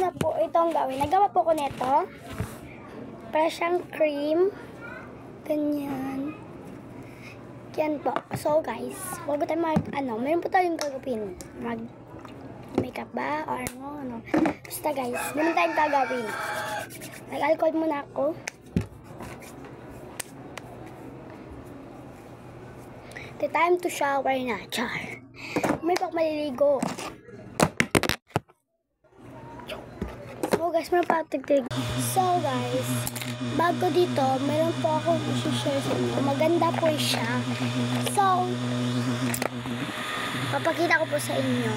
na po itong gawin. Nagawa po ko nito. Para siyang cream. Ganyan. Yan po. So guys, wag tayo meron po tayong gagawin. Makeup ba? Or ano. Basta guys, meron tayong gagawin. Nag-alcohol muna ako. The time to shower na. Char. May pag maliligo. So guys, meron pa tigtig. So guys, bago dito, meron po ako i-share sa inyo. Maganda po siya. So, papakita ko po sa inyo.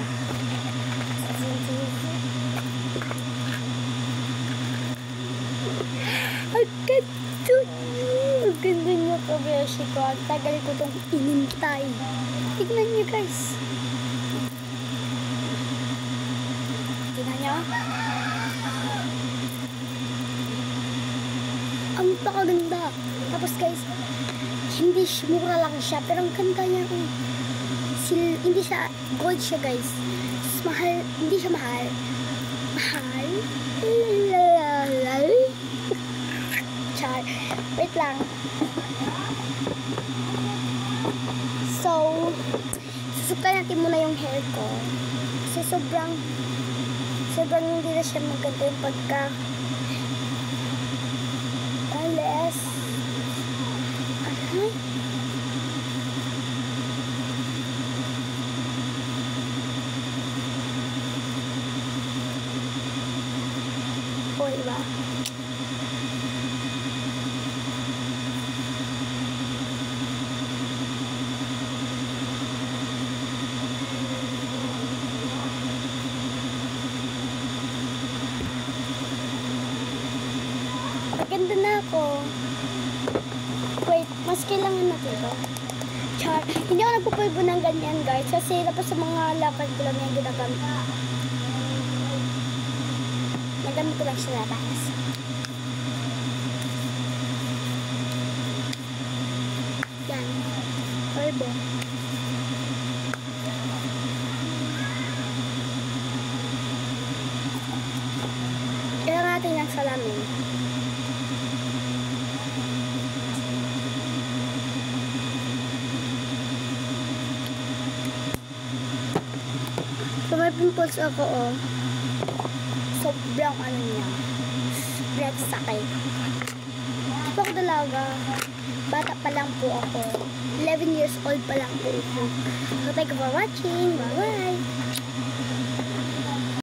Ang ganda niyo po, beshi ko. Ang tagal ko itong inintay. Tignan niyo guys. Tignan niyo. Ang pakaganda. Tapos guys, hindi mura lang siya, pero ang ganda niya. Hindi siya, gold siya guys. Mahal, hindi siya mahal. Mahal? Char. Wait lang. So, susukay natin muna yung hair ko. Kasi sobrang hindi na siya maganda yung pagka unless diba? Maganda na ako. Wait, mas kailangan natin ito. Char. Hindi ako nagpupulbo ng ganyan guys. Kasi tapos sa mga lakad ko lang yung ginagamit. Nagamit ko lang siya labas. Yan. Pulbo. Kailangan natin yung salamin. So, may pimples ako, oh. Sobrang ano niya. Sobrang sakit. Di pa ako dalaga. Bata pa lang po ako. 11 years old pa lang po ako. So, thank you for watching. Bye-bye.